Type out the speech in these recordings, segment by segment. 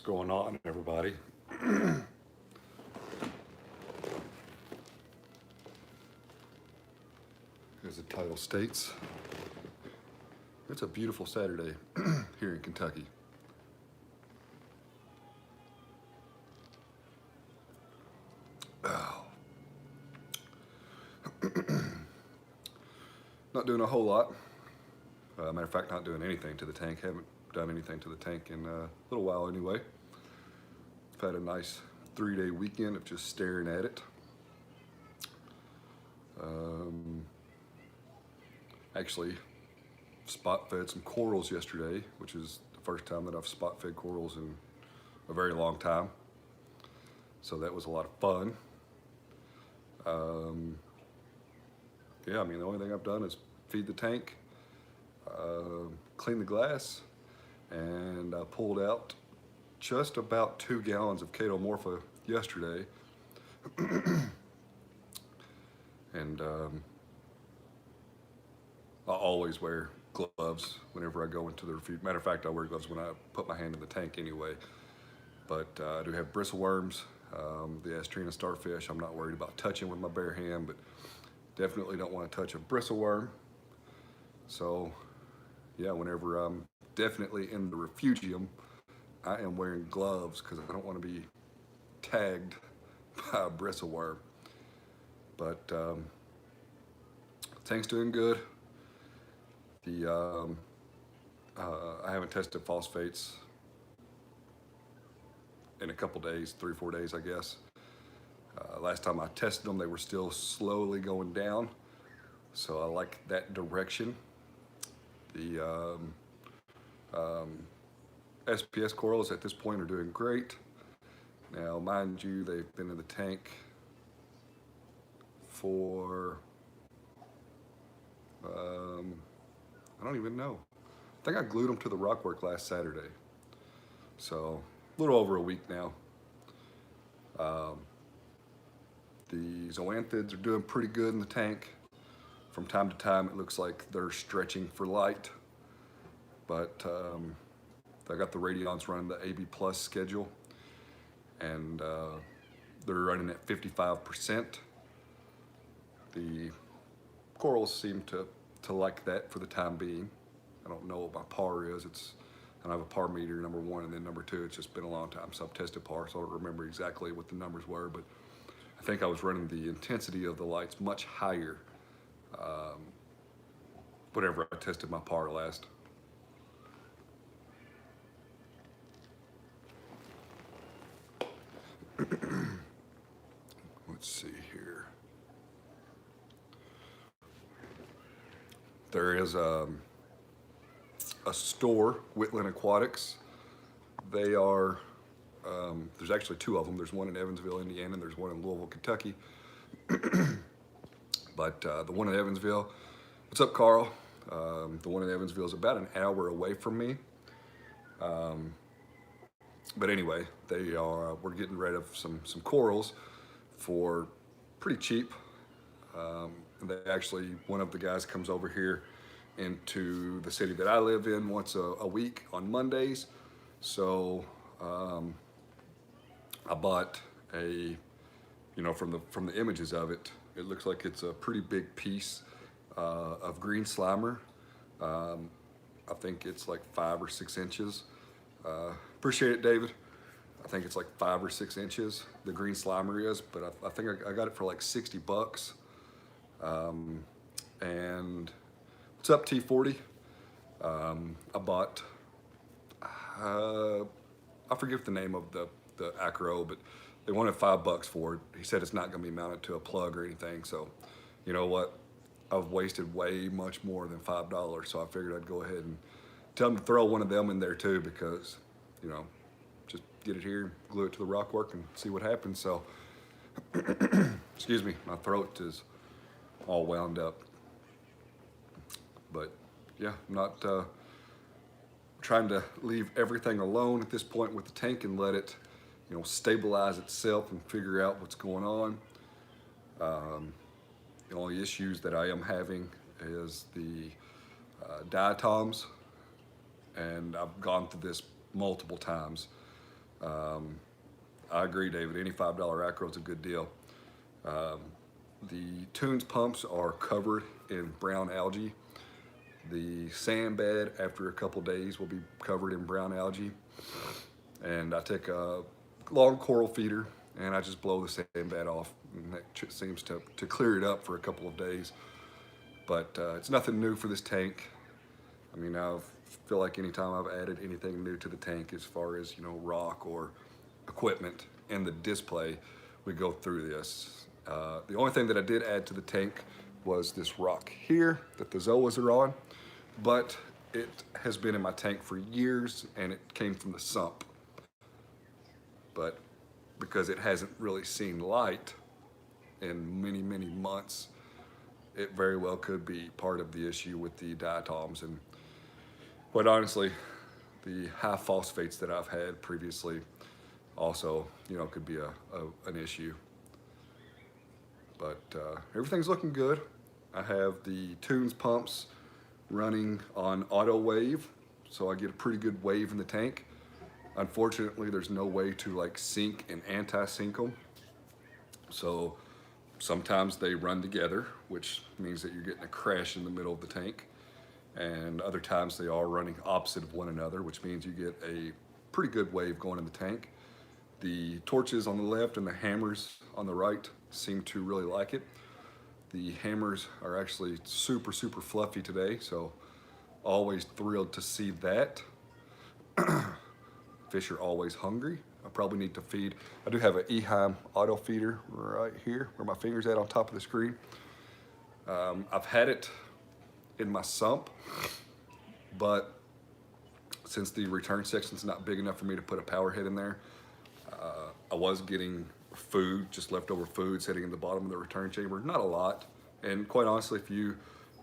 What's going on, everybody? As the title states, it's a beautiful Saturday here in Kentucky. Oh. Not doing a whole lot. Matter of fact, not doing anything to the tank. Haven't done anything to the tank in a little while anyway. I've had a nice 3-day weekend of just staring at it. Actually spot fed some corals yesterday, which is the first time that I've spot fed corals in a very long time. So that was a lot of fun. Yeah, I mean, the only thing I've done is feed the tank, clean the glass, and I pulled out just about 2 gallons of chaeto yesterday. And I always wear gloves whenever I go into the refuge. Matter of fact, I wear gloves when I put my hand in the tank anyway. But I do have bristleworms, the astrina starfish. I'm not worried about touching with my bare hand, but definitely don't want to touch a bristleworm. So yeah, whenever I'm definitely in the refugium, I am wearing gloves because I don't want to be tagged by a bristleworm. But tank's doing good. I haven't tested phosphates in a couple days, 3-4 days, I guess. Last time I tested them, they were still slowly going down. So I like that direction. The SPS corals at this point are doing great. Now, mind you, they've been in the tank for, I don't even know. I think I glued them to the rockwork last Saturday. So a little over a week now. The zoanthids are doing pretty good in the tank. From time to time, it looks like they're stretching for light, but I got the radions running the AB Plus schedule, and they're running at 55%. The corals seem to like that for the time being. I don't know what my par is. I don't have a par meter, number one, and then number two, it's just been a long time since I've tested par, so I don't remember exactly what the numbers were, but I think I was running the intensity of the lights much higher whenever I tested my par last. Let's see here. There is a store, Whitland Aquatics. They are, there's actually 2 of them. There's one in Evansville, Indiana, and there's one in Louisville, Kentucky. But the one in Evansville, what's up, Carl? The one in Evansville is about an hour away from me. But anyway, we're getting rid of some corals for pretty cheap. They actually, one of the guys comes over here into the city that I live in once a week on Mondays. So I bought a, from the images of it, it looks like it's a pretty big piece of green slimer. I think it's like 5 or 6 inches. Appreciate it, David. I think it's like 5 or 6 inches, the green slimer is, but I think I got it for like 60 bucks. And what's up, T40? I bought, I forget the name of the acro, but they wanted $5 for it. He said it's not gonna be mounted to a plug or anything, so you know what? I've wasted way much more than $5, so I figured I'd go ahead and tell them to throw one of them in there too, because, just get it here, glue it to the rockwork and see what happens. So, excuse me, my throat is all wound up. But yeah, I'm not trying to leave everything alone at this point with the tank and let it, stabilize itself and figure out what's going on. The only issues that I am having is the diatoms, and I've gone through this multiple times. I agree, David. Any $5 acro is a good deal. The Tunze pumps are covered in brown algae. The sand bed after a couple days will be covered in brown algae. And I take a long coral feeder and I just blow the sand bed off, and that seems to clear it up for a couple of days. But it's nothing new for this tank. I mean, I feel like anytime I've added anything new to the tank as far as, you know, rock or equipment in the display, we go through this. The only thing that I did add to the tank was this rock here that the zoas are on, but it has been in my tank for years and it came from the sump. But because it hasn't really seen light in many, many months, it very well could be part of the issue with the diatoms. And quite honestly, the high phosphates that I've had previously also, you know, could be an issue. But everything's looking good. I have the Tunze pumps running on auto wave, so I get a pretty good wave in the tank. Unfortunately, there's no way to like sync and anti-sync them. So sometimes they run together, which means that you're getting a crash in the middle of the tank. And other times they are running opposite of one another, which means you get a pretty good wave going in the tank. The torches on the left and the hammers on the right seem to really like it. The hammers are actually super, super fluffy today, so always thrilled to see that. Fish are always hungry. I probably need to feed. I do have an Eheim auto feeder right here where my finger's at on top of the screen. I've had it in my sump, but since the return section's not big enough for me to put a power head in there, I was getting food, just leftover food sitting in the bottom of the return chamber. Not a lot. And quite honestly,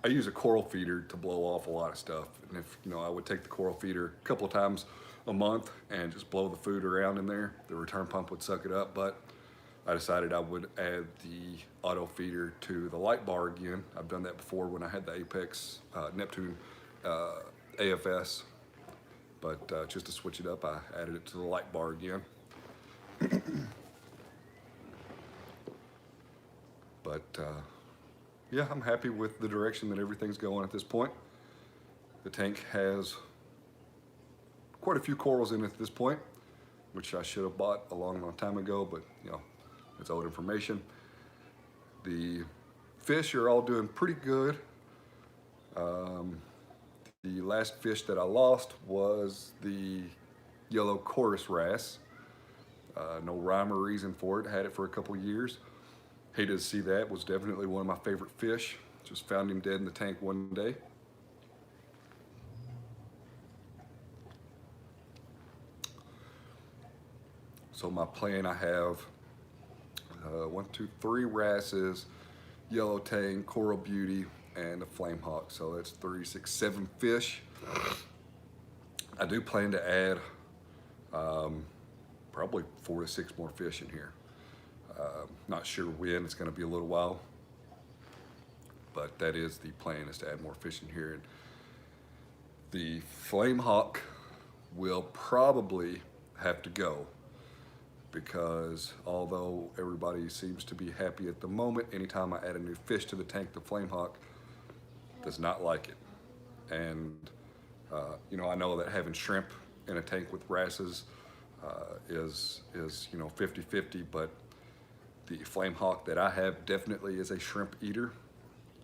I use a coral feeder to blow off a lot of stuff. And if, you know, I would take the coral feeder a couple of times a month and just blow the food around in there, the return pump would suck it up. But I decided I would add the auto feeder to the light bar again. I've done that before when I had the Apex Neptune AFS. But just to switch it up, I added it to the light bar again. But yeah, I'm happy with the direction that everything's going at this point. The tank has quite a few corals in it at this point, which I should have bought a long, long time ago, but you know, it's old information. The fish are all doing pretty good. The last fish that I lost was the yellow chorus wrasse. No rhyme or reason for it. Had it for a couple years. Hated to see that. Was definitely one of my favorite fish. Just found him dead in the tank one day. So my plan, I have 1, 2, 3 wrasses, yellow tang, coral beauty, and a flame hawk. So that's 3, 6, 7 fish. I do plan to add probably 4 to 6 more fish in here. Not sure when, it's gonna be a little while, but that is the plan, is to add more fish in here. And the flame hawk will probably have to go, because although everybody seems to be happy at the moment, anytime I add a new fish to the tank, the flame hawk does not like it. And you know, I know that having shrimp in a tank with wrasses is you know, 50-50, but the flame hawk that I have definitely is a shrimp eater.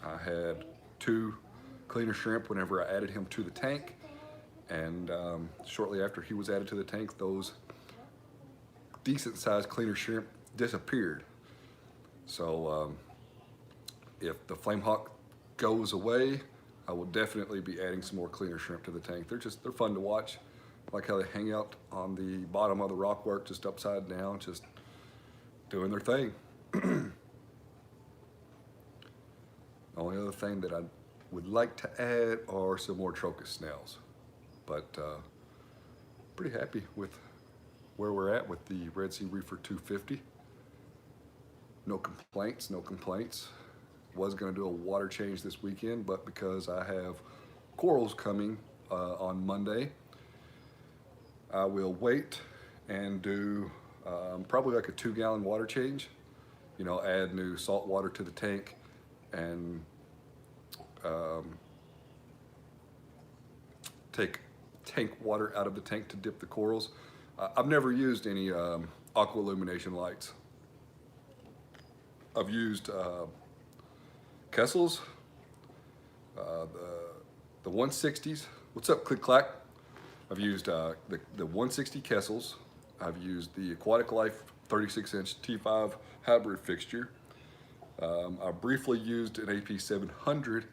I had 2 cleaner shrimp whenever I added him to the tank, and shortly after he was added to the tank, those decent sized cleaner shrimp disappeared. So if the flame hawk goes away, I will definitely be adding some more cleaner shrimp to the tank. They're fun to watch. I like how they hang out on the bottom of the rock work, just upside down, just doing their thing. The only other thing that I would like to add are some more Trocus snails, but pretty happy with where we're at with the RedSea Reefer 250. No complaints, no complaints. Was gonna do a water change this weekend, but because I have corals coming on Monday, I will wait and do probably like a 2-gallon water change. You know, add new salt water to the tank and take tank water out of the tank to dip the corals. I've never used any aqua illumination lights. I've used Kessel's, the 160s. What's up, Click Clack? I've used the 160 Kessel's. I've used the Aquatic Life 36-inch T5 hybrid fixture. I briefly used an AP700,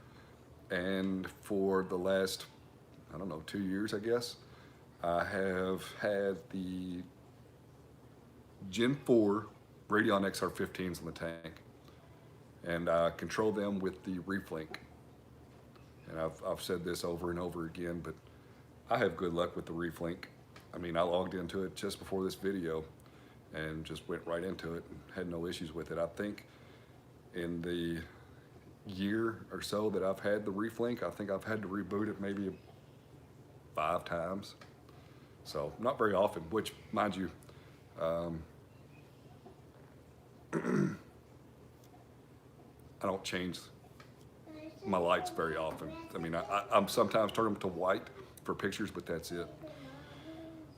and for the last, I don't know, 2 years, I guess, I have had the Gen 4 Radeon XR15s in the tank, and I control them with the Reeflink. And I've said this over and over again, but I have good luck with the Reeflink. I mean, I logged into it just before this video and just went right into it and had no issues with it. I think in the year or so that I've had the Reeflink, I think I've had to reboot it maybe 5 times. So not very often, which, mind you, I don't change my lights very often. I mean, I'm sometimes turn them to white for pictures, but that's it.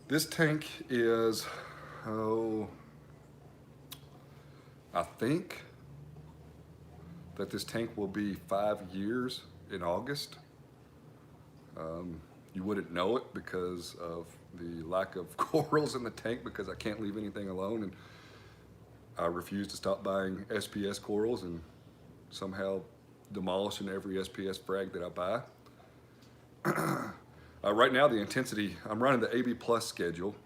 This tank is, I think that this tank will be 5 years in August. You wouldn't know it because of the lack of corals in the tank, because I can't leave anything alone, and I refuse to stop buying SPS corals and somehow demolishing every SPS frag that I buy. Right now, the intensity, I'm running the AB Plus schedule,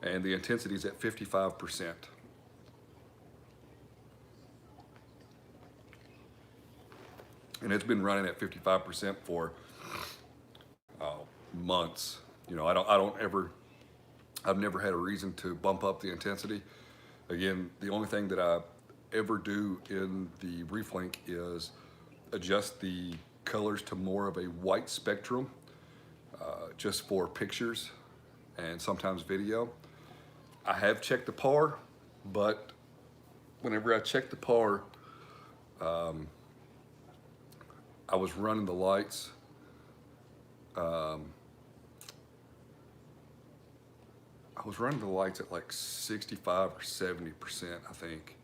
and the intensity is at 55%. And it's been running at 55% for months. You know, I've never had a reason to bump up the intensity. Again, the only thing that I ever do in the Reeflink is adjust the colors to more of a white spectrum, just for pictures and sometimes video. I have checked the PAR, but whenever I checked the PAR, I was running the lights at like 65 or 70%, I think.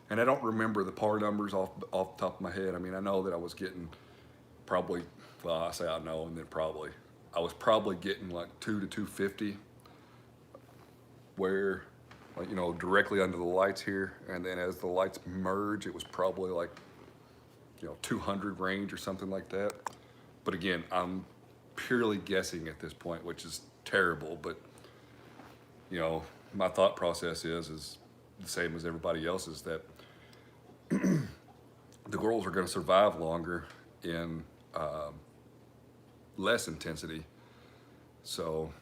And I don't remember the PAR numbers off the top of my head. I mean, I know that I was getting probably, well, I say I know, and then probably, I was probably getting like 2 to 250, where, like, you know, directly under the lights here. And then as the lights merge, it was probably like, you know, 200 range or something like that. But again, I'm purely guessing at this point, which is terrible. But, you know, my thought process is the same as everybody else's, that the corals are going to survive longer in less intensity. So,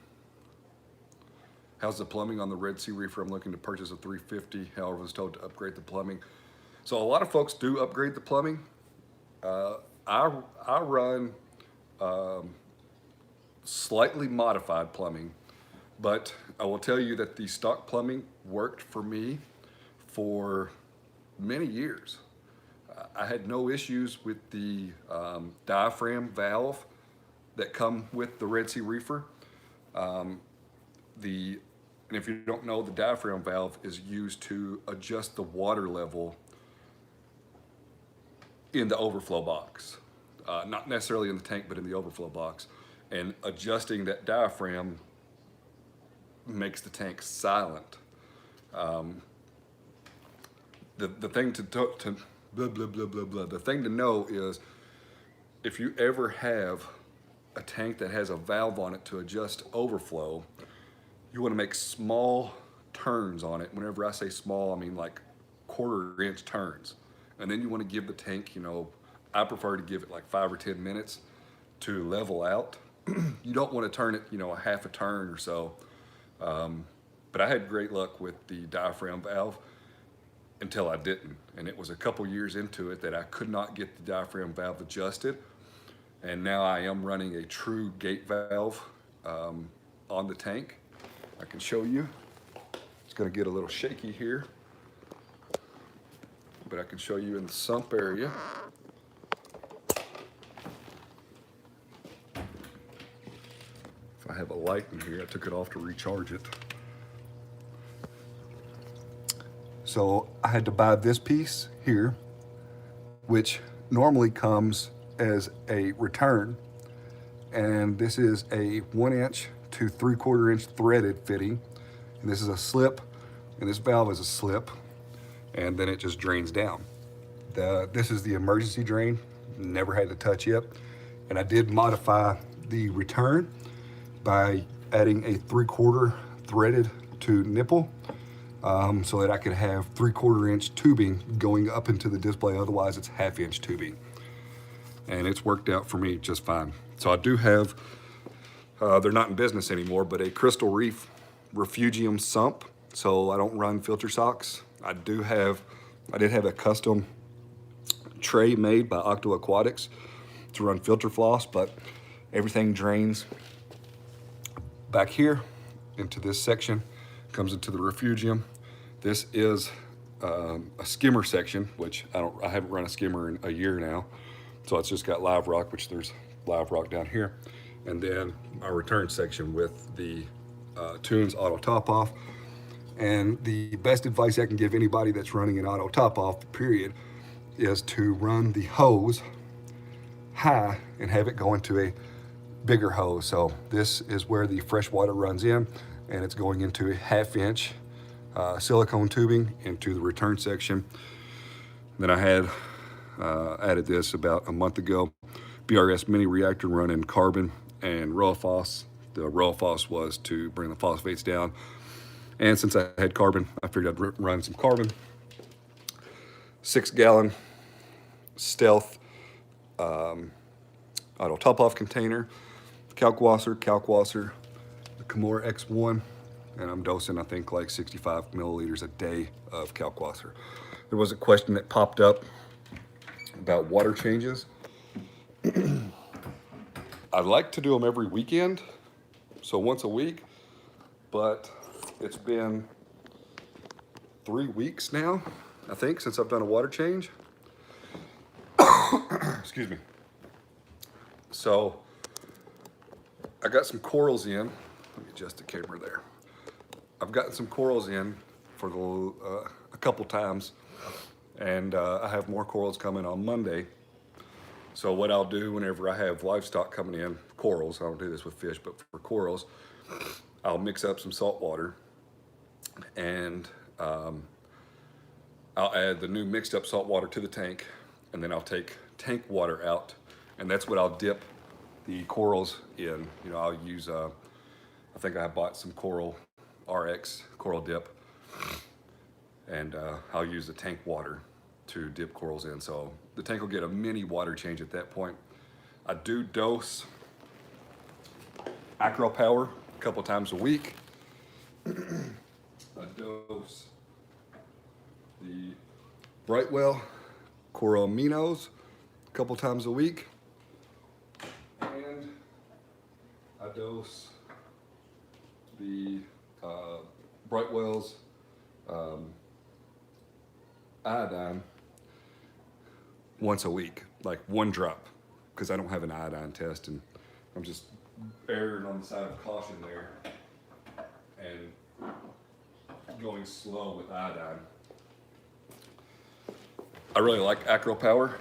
how's the plumbing on the RedSea Reefer? I'm looking to purchase a 350. However, I was told to upgrade the plumbing. So a lot of folks do upgrade the plumbing. I run slightly modified plumbing, but I will tell you that the stock plumbing worked for me for many years. I had no issues with the diaphragm valve that come with the RedSea Reefer. And if you don't know, the diaphragm valve is used to adjust the water level in the overflow box. Not necessarily in the tank, but in the overflow box. And adjusting that diaphragm makes the tank silent. The thing to blah, blah, blah, blah, blah. The thing to know is, if you ever have a tank that has a valve on it to adjust overflow, you want to make small turns on it. Whenever I say small, I mean like 1/4 inch turns. And then you want to give the tank, you know, I prefer to give it like 5 or 10 minutes to level out. You don't want to turn it, you know, a half a turn or so. But I had great luck with the diaphragm valve until I didn't. And it was a couple years into it that I could not get the diaphragm valve adjusted. And now I am running a true gate valve on the tank. I can show you. gonna get a little shaky here, but I can show you in the sump area. If I have a light in here, I took it off to recharge it. So I had to buy this piece here, which normally comes as a return. And this is a 1" to 3/4" threaded fitting. And this is a slip, and this valve is a slip, and then it just drains down. This is the emergency drain, never had to touch yet. And I did modify the return by adding a 3/4 threaded to nipple, so that I could have 3/4" tubing going up into the display. Otherwise it's 1/2" tubing. And it's worked out for me just fine. So I do have, they're not in business anymore, but a Crystal Reef refugium sump. So I don't run filter socks. I did have a custom tray made by Octo Aquatics to run filter floss, but everything drains back here into this section, comes into the refugium. This is a skimmer section, which I haven't run a skimmer in a year now. So it's just got live rock, which there's live rock down here. And then our return section with the Tunze auto top off. And the best advice I can give anybody that's running an auto top off, period, is to run the hose high and have it go into a bigger hose. So this is where the fresh water runs in, and it's going into a 1/2" silicone tubing into the return section. Then I had added this about a month ago, BRS mini reactor running carbon and roaphos. The roaphos was to bring the phosphates down, and since I had carbon, I figured I'd run some carbon. 6-gallon stealth auto top off container, kalkwasser, the Kamoer X1, and I'm dosing I think like 65 milliliters a day of kalkwasser. There was a question that popped up about water changes. I like to do them every weekend, so once a week, but it's been 3 weeks now, I think, since I've done a water change. Excuse me. So I got some corals in. Let me adjust the camera there. I've gotten some corals in for a couple times, and I have more corals coming on Monday. So what I'll do whenever I have livestock coming in, corals, I don't do this with fish, but for corals, I'll mix up some salt water, and I'll add the new mixed up salt water to the tank, and then I'll take tank water out, and that's what I'll dip the corals in. You know, I'll use, I think I bought some Coral RX, coral dip, and I'll use the tank water to dip corals in. So the tank will get a mini water change at that point. I do dose Acro Power a couple times a week. I dose the Brightwell Coral Aminos a couple times a week. And I dose the Brightwell's iodine once a week, like 1 drop, because I don't have an iodine test, and I'm just erring on the side of caution there and going slow with iodine. I really like Acro Power.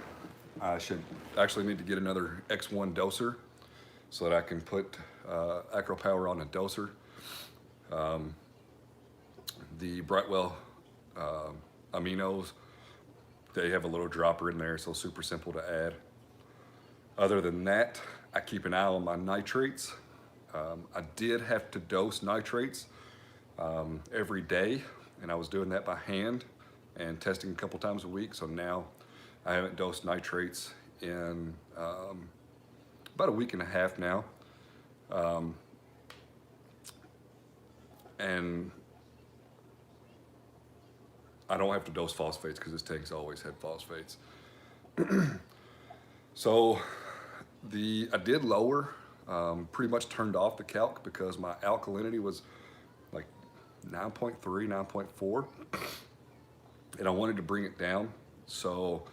I should actually need to get another X1 doser so that I can put Acro Power on a doser. The Brightwell aminos, they have a little dropper in there, so super simple to add. Other than that, I keep an eye on my nitrates. I did have to dose nitrates every day, and I was doing that by hand and testing a couple times a week. So now I haven't dosed nitrates in about a week and a half now. And I don't have to dose phosphates because this tank's always had phosphates. So I did lower, pretty much turned off the kalk because my alkalinity was like 9.3, 9.4, and I wanted to bring it down. So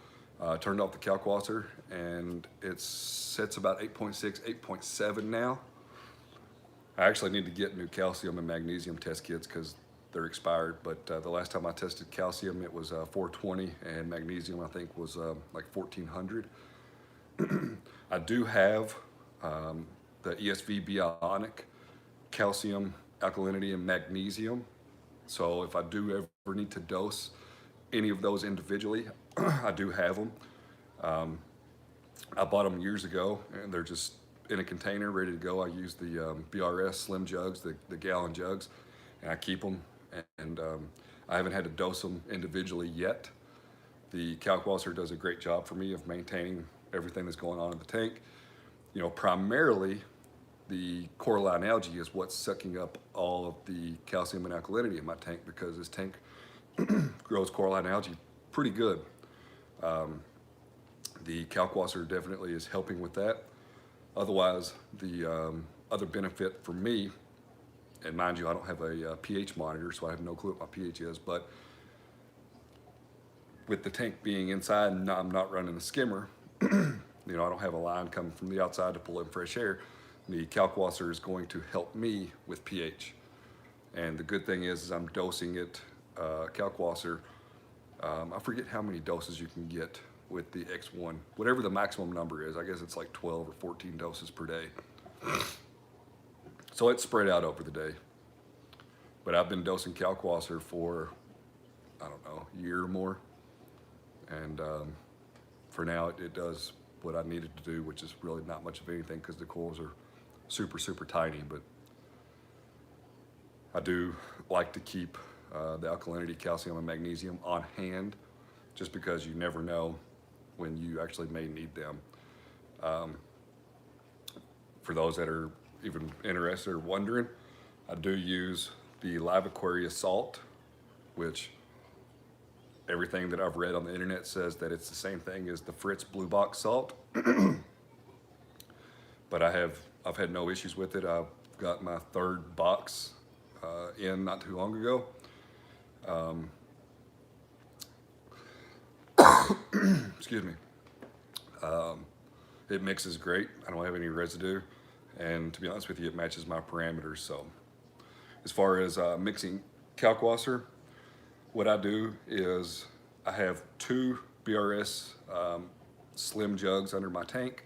I turned off the kalkwasser, and it sits about 8.6, 8.7 now. I actually need to get new calcium and magnesium test kits because they're expired, but the last time I tested calcium, it was 420, and magnesium, I think, was like 1400. I do have the ESV Bionic calcium, alkalinity, and magnesium. So if I do ever need to dose any of those individually, I do have them. I bought them years ago, and they're just in a container ready to go. I use the BRS slim jugs, the gallon jugs, and I keep them. And I haven't had to dose them individually yet. The kalkwasser does a great job for me of maintaining everything that's going on in the tank. You know, primarily the coralline algae is what's sucking up all of the calcium and alkalinity in my tank, because this tank grows coralline algae pretty good. The kalkwasser definitely is helping with that. Otherwise, the other benefit for me, and mind you, I don't have a pH monitor, so I have no clue what my pH is, but with the tank being inside and I'm not running a skimmer, you know, I don't have a line coming from the outside to pull in fresh air. The kalkwasser is going to help me with pH. And the good thing is I'm dosing it, kalkwasser. I forget how many doses you can get with the X1, whatever the maximum number is. I guess it's like 12 or 14 doses per day. So it's spread out over the day. But I've been dosing kalkwasser for, I don't know, a year or more. And for now, it does what I needed to do, which is really not much of anything because the corals are super, super tiny. But I do like to keep the alkalinity, calcium, and magnesium on hand, just because you never know when you actually may need them. For those that are even interested or wondering, I do use the Live Aquaria salt, which everything that I've read on the internet says that it's the same thing as the Fritz Blue Box salt. But I've had no issues with it. I've got my third box in not too long ago. Excuse me. It mixes great. I don't have any residue, and to be honest with you, it matches my parameters. So as far as mixing kalkwasser, what I do is I have 2 BRS slim jugs under my tank,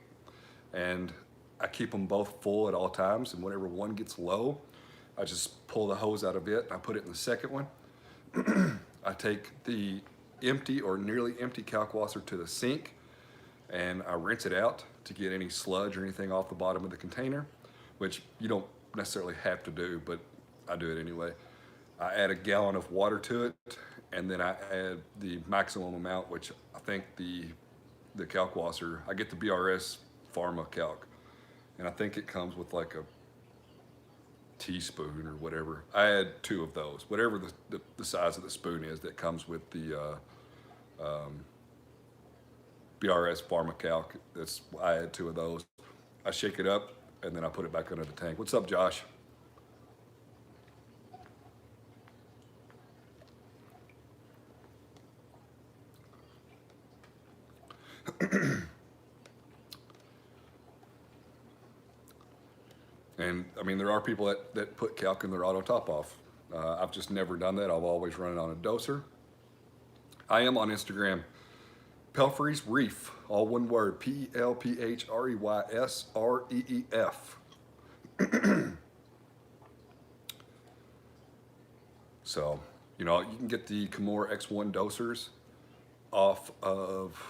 and I keep them both full at all times, and whenever one gets low, I just pull the hose out of it and I put it in the second one. I take the empty or nearly empty kalkwasser to the sink, and I rinse it out to get any sludge or anything off the bottom of the container, which you don't necessarily have to do, but I do it anyway. I add a gallon of water to it, and then I add the maximum amount, which I think the kalkwasser, I get the BRS Pharma Kalk, and I think it comes with like a teaspoon or whatever. I add 2 of those, whatever the size of the spoon is that comes with the BRS Pharma Kalk. I add 2 of those. I shake it up, and then I put it back under the tank. What's up, Josh? And I mean, there are people that put kalk in their auto top off. I've just never done that. I've always run it on a doser. I am on Instagram. Pelfreys Reef, all one word, PLPHREYSREEF. So, you know, you can get the Kamoer X1 dosers off of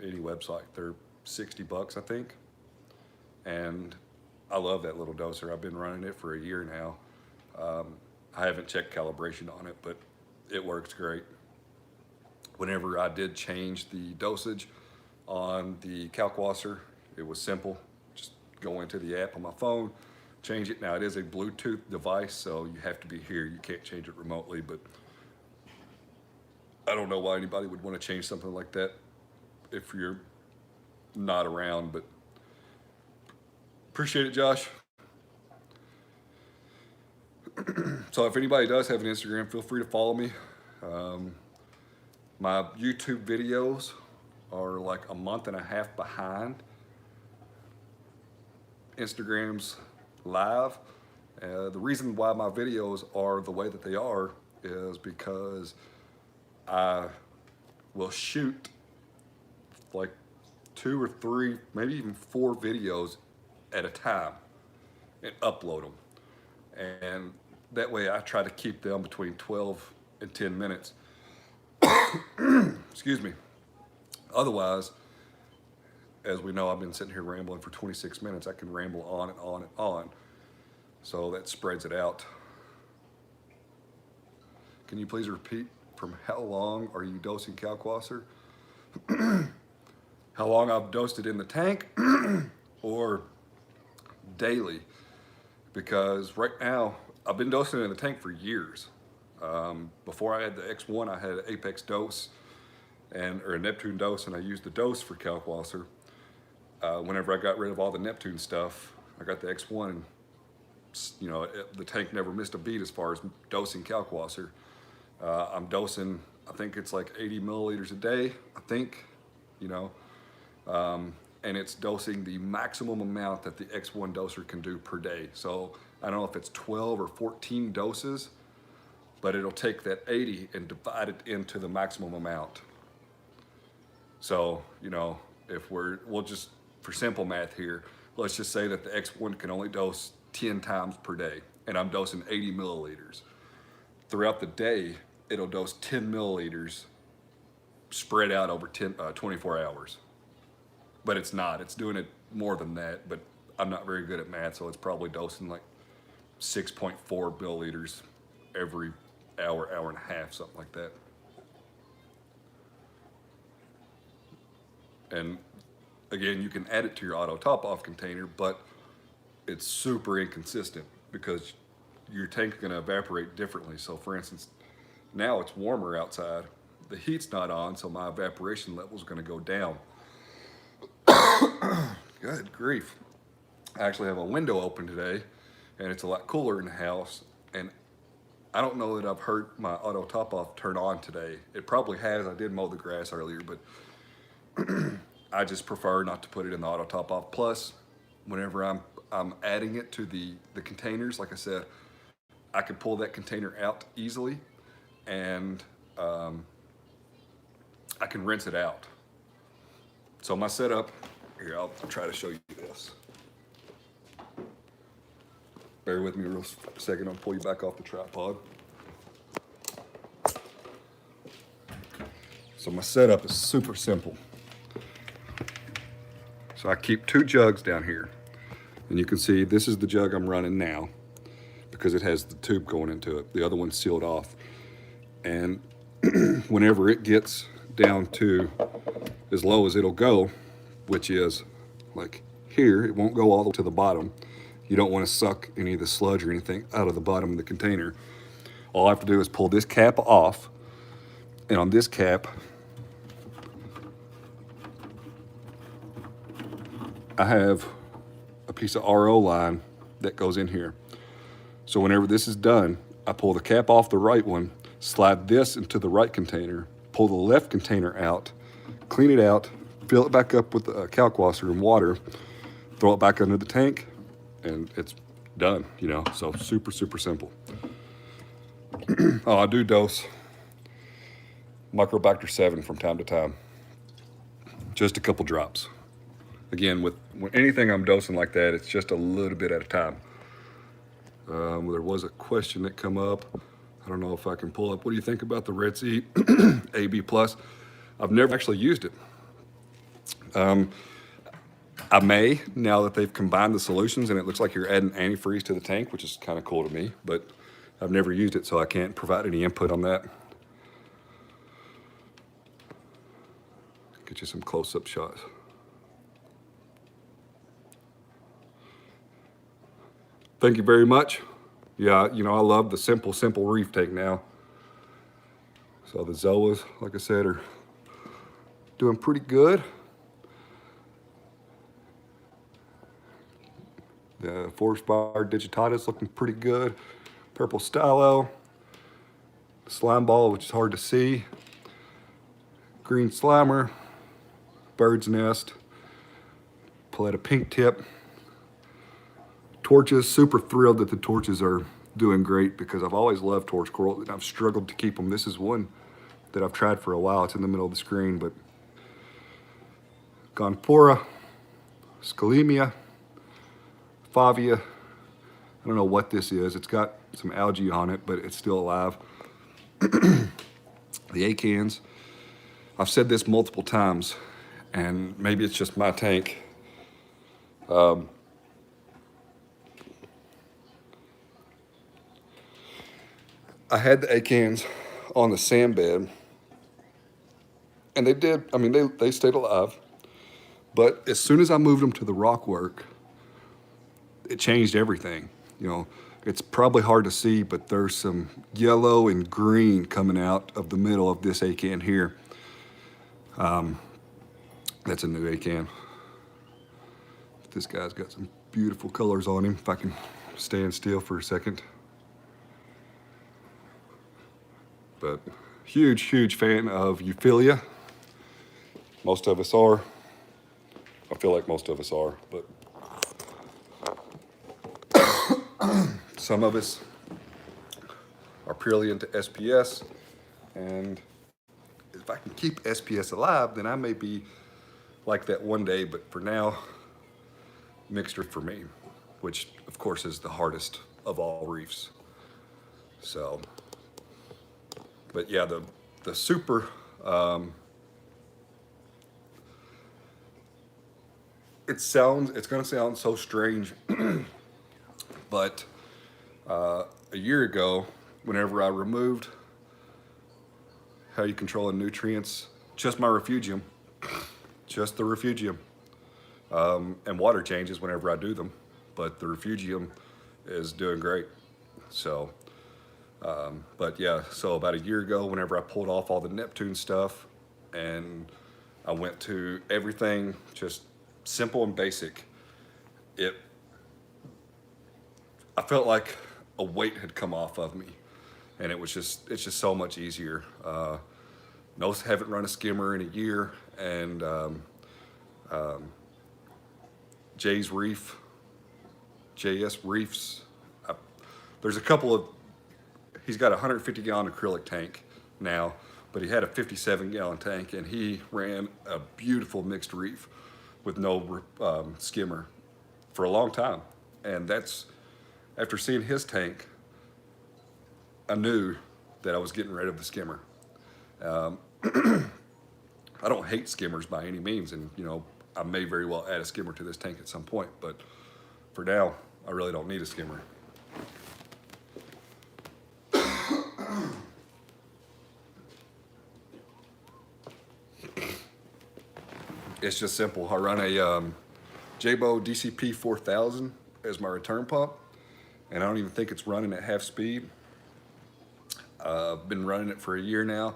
any website. They're 60 bucks, I think. And I love that little doser. I've been running it for a year now. I haven't checked calibration on it, but it works great. Whenever I did change the dosage on the kalkwasser, it was simple. Just go into the app on my phone, change it. Now it is a Bluetooth device, so you have to be here. You can't change it remotely, but I don't know why anybody would want to change something like that if you're not around, but appreciate it, Josh. So if anybody does have an Instagram, feel free to follow me. My YouTube videos are like a month and a half behind Instagram's live. The reason why my videos are the way that they are is because I will shoot like 2 or 3, maybe even 4 videos at a time and upload them. And that way I try to keep them between 12 and 10 minutes. Excuse me. Otherwise, as we know, I've been sitting here rambling for 26 minutes. I can ramble on and on and on. So that spreads it out. Can you please repeat from how long are you dosing kalkwasser? How long I've dosed it in the tank or daily? Because right now, I've been dosing it in the tank for years. Before I had the X1, I had an Apex dose or a Neptune dose, and I used the dose for kalkwasser. Whenever I got rid of all the Neptune stuff, I got the X1, and the tank never missed a beat as far as dosing kalkwasser. I'm dosing, I think it's like 80 milliliters a day, I think, and it's dosing the maximum amount that the X1 doser can do per day. So I don't know if it's 12 or 14 doses, but it'll take that 80 and divide it into the maximum amount. So, if we'll just, for simple math here, let's just say that the X1 can only dose 10 times per day, and I'm dosing 80 milliliters. Throughout the day, it'll dose 10 milliliters spread out over 24 hours. But it's not, it's doing it more than that, but I'm not very good at math, so it's probably dosing like 6.4 milliliters every hour, hour and a half, something like that. And again, you can add it to your auto top-off container, but it's super inconsistent because your tank's gonna evaporate differently. So for instance, now it's warmer outside, the heat's not on, so my evaporation level is gonna go down. Good grief. I actually have a window open today, and it's a lot cooler in the house, and I don't know that I've heard my auto top-off turn on today. It probably has, I did mow the grass earlier, but I just prefer not to put it in the auto top-off. Plus, whenever I'm adding it to the containers, like I said, I can pull that container out easily, and I can rinse it out. So my setup, here, I'll try to show you this. Bear with me real second, I'll pull you back off the tripod. So my setup is super simple. So I keep 2 jugs down here. And you can see this is the jug I'm running now because it has the tube going into it. The other one's sealed off. And whenever it gets down to as low as it'll go, which is like here, it won't go all the way to the bottom. You don't want to suck any of the sludge or anything out of the bottom of the container. All I have to do is pull this cap off, and on this cap, I have a piece of RO line that goes in here. So whenever this is done, I pull the cap off the right one, slide this into the right container, pull the left container out, clean it out, fill it back up with kalkwasser and water, throw it back under the tank, and it's done, so super, super simple. Oh, I do dose Microbacter 7 from time to time. Just a couple drops. Again, with anything I'm dosing like that, it's just a little bit at a time. There was a question that come up. I don't know if I can pull up. What do you think about the RedSea AB+? I've never actually used it. I may, now that they've combined the solutions and it looks like you're adding antifreeze to the tank, which is kind of cool to me, but I've never used it, so I can't provide any input on that. Get you some close-up shots. Thank you very much. Yeah, I love the simple reef tank now. So the Zoas, like I said, are doing pretty good. The Forest Fire Digitata is looking pretty good. purple stylo, slime ball, which is hard to see, green slimer, bird's nest, palette pink tip, torches. Super thrilled that the torches are doing great because I've always loved torch coral and I've struggled to keep them. This is one that I've tried for a while. It's in the middle of the screen, but Gonphora, Scalemia, Favia. I don't know what this is. It's got some algae on it, but it's still alive. The acans. I've said this multiple times, and maybe it's just my tank. I had the acans on the sand bed, and they did, I mean, they stayed alive. But as soon as I moved them to the rock work, it changed everything. You know, it's probably hard to see, but there's some yellow and green coming out of the middle of this acan here. That's a new acan. This guy's got some beautiful colors on him. If I can stand still for a second. But huge, huge fan of Euphyllia. Most of us are. I feel like most of us are, but some of us are purely into SPS, and if I can keep SPS alive, then I may be like that one day, but for now, mixture for me, which of course is the hardest of all reefs. So, but yeah, the super, it's gonna sound so strange, but a year ago, whenever I removed how you control nutrients, just my refugium, just the refugium, and water changes whenever I do them, but the refugium is doing great. So, but yeah, so about a year ago, whenever I pulled off all the Neptune stuff and I went to everything just simple and basic, I felt like a weight had come off of me, and it's just so much easier. Haven't run a skimmer in a year, and JS Reefs. There's a couple of, he's got a 150-gallon acrylic tank now, but he had a 57-gallon tank, and he ran a beautiful mixed reef with no skimmer for a long time. And that's, after seeing his tank, I knew that I was getting rid of the skimmer. I don't hate skimmers by any means, and you know, I may very well add a skimmer to this tank at some point, but for now, I really don't need a skimmer. It's just simple. I run a Jabo DCP 4000 as my return pump, and I don't even think it's running at half speed. I've been running it for a year now.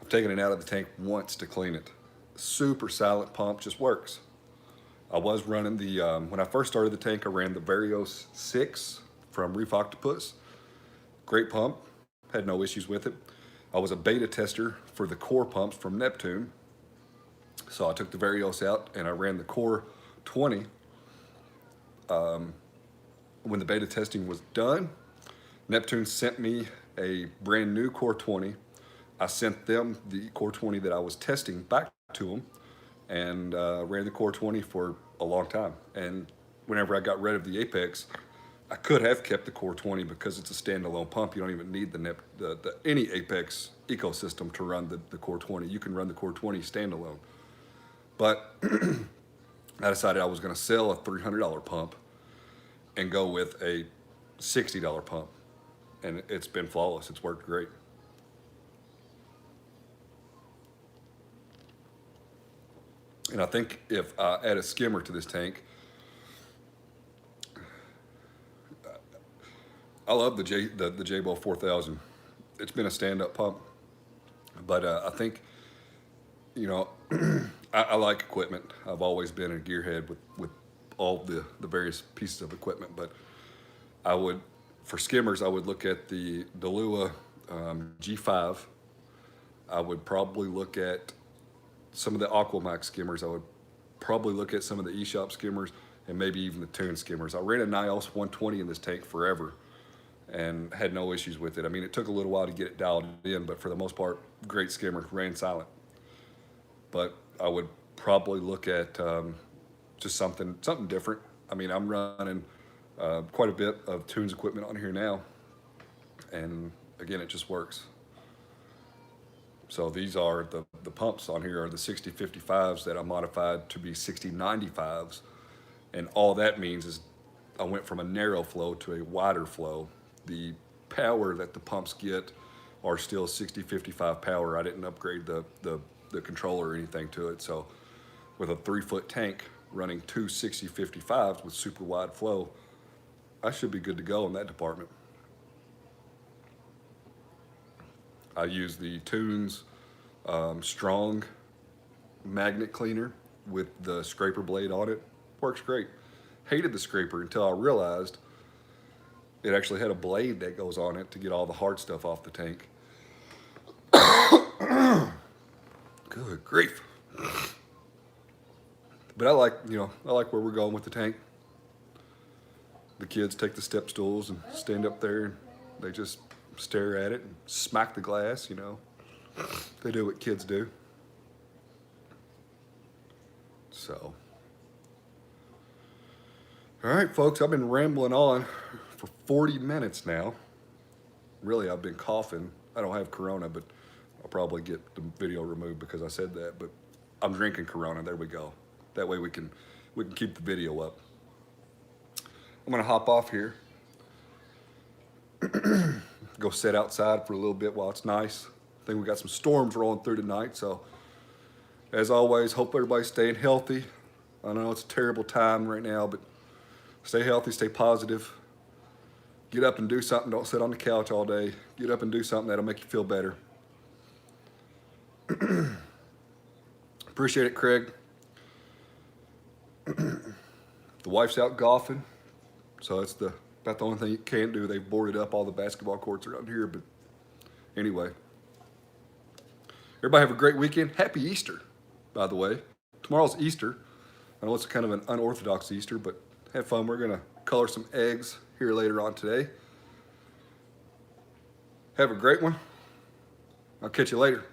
I've taken it out of the tank once to clean it. Super silent pump, just works. I was running the, when I first started the tank, I ran the Varios 6 from Reef Octopus. Great pump, had no issues with it. I was a beta tester for the core pumps from Neptune. So I took the Varios out and I ran the Core 20. When the beta testing was done, Neptune sent me a brand new Core 20. I sent them the Core 20 that I was testing back to them, and ran the Core 20 for a long time. And whenever I got rid of the Apex, I could have kept the Core 20 because it's a standalone pump. You don't even need any Apex ecosystem to run the Core 20. You can run the Core 20 standalone. But I decided I was gonna sell a $300 pump and go with a $60 pump. And it's been flawless, it's worked great. And I think if I add a skimmer to this tank, I love the Jabo 4000. It's been a stand-up pump, but I think, you know, I like equipment. I've always been a gearhead with all the various pieces of equipment, but I would For skimmers, I would look at the Delua G5. I would probably look at some of the Aquamax skimmers. I would probably look at some of the eShop skimmers and maybe even the Tunze skimmers. I ran a Nios 120 in this tank forever and had no issues with it. I mean, it took a little while to get it dialed in, but for the most part, great skimmer, ran silent. But I would probably look at just something different. I mean, I'm running quite a bit of Tunze equipment on here now, and again, it just works. So these are the pumps on here are the 6055s that I modified to be 6095s, and all that means is I went from a narrow flow to a wider flow. The power that the pumps get are still 6055 power. I didn't upgrade the controller or anything to it. So with a 3-foot tank running two 6055s with super wide flow, I should be good to go in that department. I use the Tunze strong magnet cleaner with the scraper blade on it. Works great. Hated the scraper until I realized it actually had a blade that goes on it to get all the hard stuff off the tank. Good grief. But I like where we're going with the tank. The kids take the step stools and stand up there and they just stare at it and smack the glass, you know. They do what kids do. So, all right, folks, I've been rambling on for 40 minutes now. Really, I've been coughing. I don't have Corona, but I'll probably get the video removed because I said that, but I'm drinking Corona. There we go. That way we can keep the video up. I'm gonna hop off here. Go sit outside for a little bit while it's nice. I think we got some storms rolling through tonight, so as always, hope everybody's staying healthy. I know it's a terrible time right now, but stay healthy, stay positive. Get up and do something. Don't sit on the couch all day. Get up and do something that'll make you feel better. Appreciate it, Craig. The wife's out golfing, so that's about the only thing you can't do. They've boarded up all the basketball courts around here, but anyway. Everybody have a great weekend. Happy Easter, by the way. Tomorrow's Easter. I know it's kind of an unorthodox Easter, but have fun. We're gonna color some eggs here later on today. Have a great one. I'll catch you later.